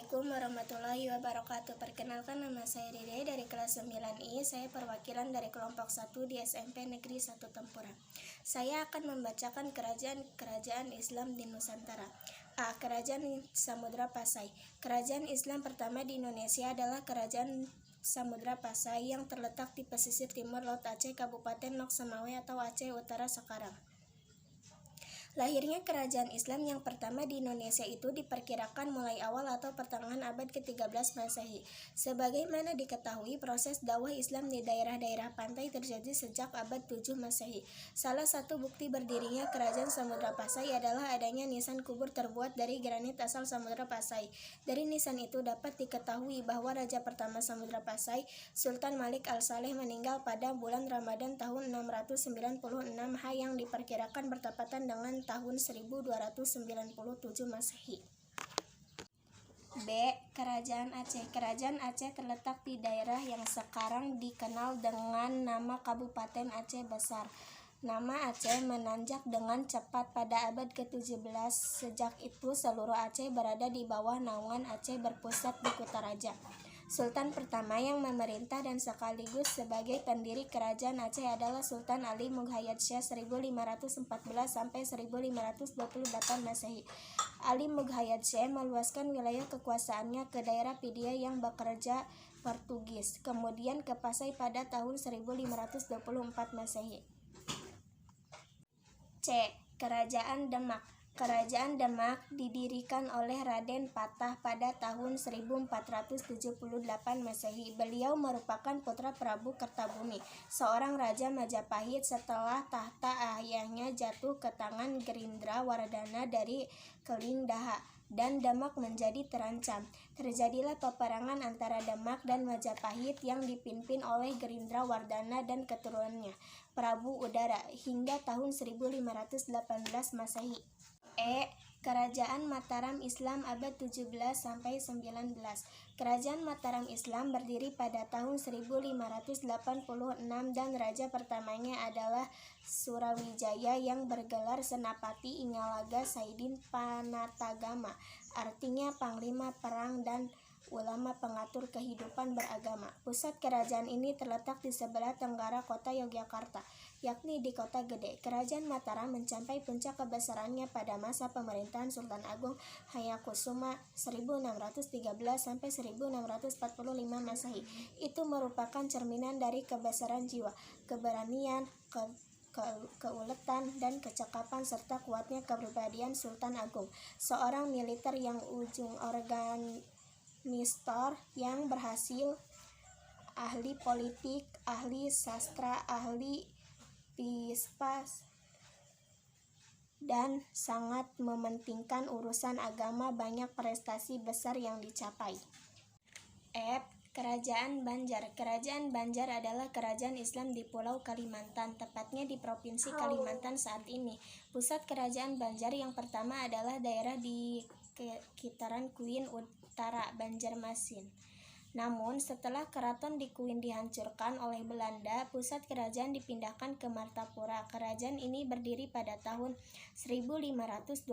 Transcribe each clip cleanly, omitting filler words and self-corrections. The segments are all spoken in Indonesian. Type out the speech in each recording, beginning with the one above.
Assalamualaikum warahmatullahi wabarakatuh. Perkenalkan, nama saya Dede dari kelas 9I. Saya perwakilan dari kelompok 1 di SMP Negeri 1 Tempura. Saya akan membacakan kerajaan Islam di Nusantara. A. Kerajaan Samudra Pasai. Kerajaan Islam pertama di Indonesia adalah Kerajaan Samudra Pasai yang terletak di pesisir timur Laut Aceh, Kabupaten Lok Semawe atau Aceh Utara sekarang. Lahirnya kerajaan Islam yang pertama di Indonesia itu diperkirakan mulai awal atau pertengahan abad ke-13 Masehi. Sebagaimana diketahui, proses dakwah Islam di daerah-daerah pantai terjadi sejak abad 7 Masehi. Salah satu bukti berdirinya kerajaan Samudra Pasai adalah adanya nisan kubur terbuat dari granit asal Samudra Pasai. Dari nisan itu dapat diketahui bahwa raja pertama Samudra Pasai, Sultan Malik Al-Saleh, meninggal pada bulan Ramadan tahun 696 H yang diperkirakan bertepatan dengan tahun 1297 Masehi. B. Kerajaan Aceh. Kerajaan Aceh terletak di daerah yang sekarang dikenal dengan nama Kabupaten Aceh Besar. Nama Aceh menanjak dengan cepat pada abad ke-17. Sejak itu seluruh Aceh berada di bawah naungan Aceh berpusat di Kutaraja. Sultan pertama yang memerintah dan sekaligus sebagai pendiri kerajaan Aceh adalah Sultan Ali Mughayat Syah 1514 sampai 1528 Masehi. Ali Mughayat Syah meluaskan wilayah kekuasaannya ke daerah Pidia yang bekerja Portugis, kemudian ke Pasai pada tahun 1524 Masehi. C. Kerajaan Demak. Kerajaan Demak didirikan oleh Raden Patah pada tahun 1478 Masehi. Beliau merupakan putra Prabu Kertabumi, seorang raja Majapahit setelah tahta ayahnya jatuh ke tangan Gerindra Wardana dari Kelindaha dan Demak menjadi terancam. Terjadilah peperangan antara Demak dan Majapahit yang dipimpin oleh Gerindra Wardana dan keturunannya, Prabu Udara, hingga tahun 1518 Masehi. E. Kerajaan Mataram Islam abad 17 sampai 19. Kerajaan Mataram Islam berdiri pada tahun 1586 dan raja pertamanya adalah Surawijaya yang bergelar Senapati Ingalaga Saidin Panatagama, artinya panglima perang dan ulama pengatur kehidupan beragama. Pusat kerajaan ini terletak di sebelah tenggara kota Yogyakarta, yakni di Kota Gede. Kerajaan Mataram mencapai puncak kebesarannya pada masa pemerintahan Sultan Agung Hayakusuma 1613 sampai 1645 Masehi. Itu merupakan cerminan dari kebesaran jiwa, keberanian, keuletan dan kecakapan serta kuatnya kepribadian Sultan Agung, seorang militer yang ujung organistor yang berhasil, ahli politik, ahli sastra, ahli pispas, dan sangat mementingkan urusan agama. Banyak prestasi besar yang dicapai. F. Kerajaan Banjar. Kerajaan Banjar adalah kerajaan Islam di Pulau Kalimantan, tepatnya di Provinsi Kalimantan saat ini. Pusat kerajaan Banjar yang pertama adalah daerah di Kitaran Kuin Utara, Banjarmasin. Namun, setelah keraton di Kuin dihancurkan oleh Belanda, pusat kerajaan dipindahkan ke Martapura. Kerajaan ini berdiri pada tahun 1526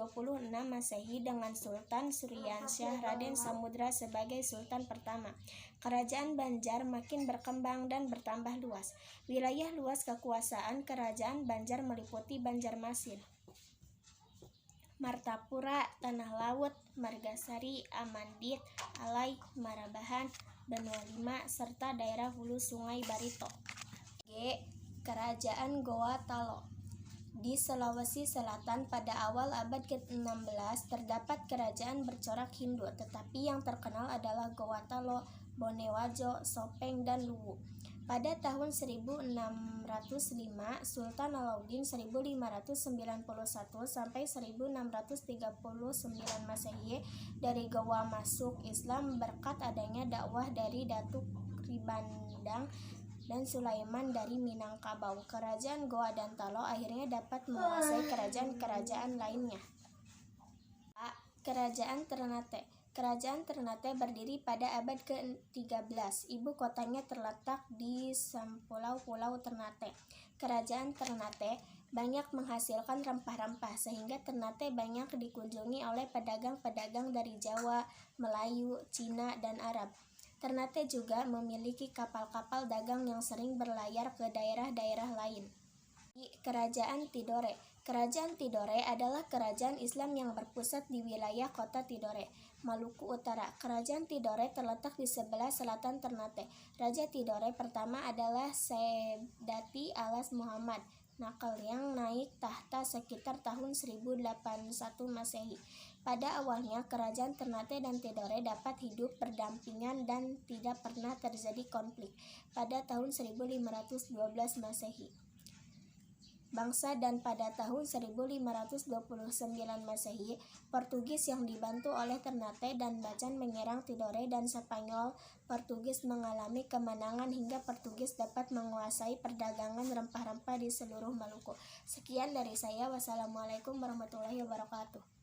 Masehi dengan Sultan Suryansyah Raden Samudra sebagai sultan pertama. Kerajaan Banjar makin berkembang dan bertambah luas. Wilayah luas kekuasaan kerajaan Banjar meliputi Banjarmasin, Martapura, Tanah Laut, Margasari, Amandit, Alai, Marabahan, Benua Lima, serta daerah hulu Sungai Barito. G. Kerajaan Goa Talo. Di Sulawesi Selatan pada awal abad ke-16 terdapat kerajaan bercorak Hindu, tetapi yang terkenal adalah Goa Talo, Bonewajo, Sopeng, dan Luwu. Pada tahun 1605, Sultan Alauddin 1591 sampai 1639 Masehi dari Goa masuk Islam berkat adanya dakwah dari Datuk Ribandang dan Sulaiman dari Minangkabau. Kerajaan Goa dan Talo akhirnya dapat menguasai kerajaan-kerajaan lainnya. A. Kerajaan Ternate. Kerajaan Ternate berdiri pada abad ke-13. Ibu kotanya terletak di Pulau Ternate. Kerajaan Ternate banyak menghasilkan rempah-rempah sehingga Ternate banyak dikunjungi oleh pedagang-pedagang dari Jawa, Melayu, Cina, dan Arab. Ternate juga memiliki kapal-kapal dagang yang sering berlayar ke daerah-daerah lain. Kerajaan Tidore. Kerajaan Tidore adalah kerajaan Islam yang berpusat di wilayah kota Tidore, Maluku Utara. Kerajaan Tidore terletak di sebelah selatan Ternate. Raja Tidore pertama adalah Sedati Alas Muhammad Nakal yang naik tahta sekitar tahun 1081 Masehi. Pada awalnya, kerajaan Ternate dan Tidore dapat hidup berdampingan dan tidak pernah terjadi konflik. Pada tahun 1512 Masehi. Dan pada tahun 1529 Masehi, Portugis yang dibantu oleh Ternate dan Bacan menyerang Tidore dan Spanyol. Portugis mengalami kemenangan hingga Portugis dapat menguasai perdagangan rempah-rempah di seluruh Maluku. Sekian dari saya. Wassalamualaikum warahmatullahi wabarakatuh.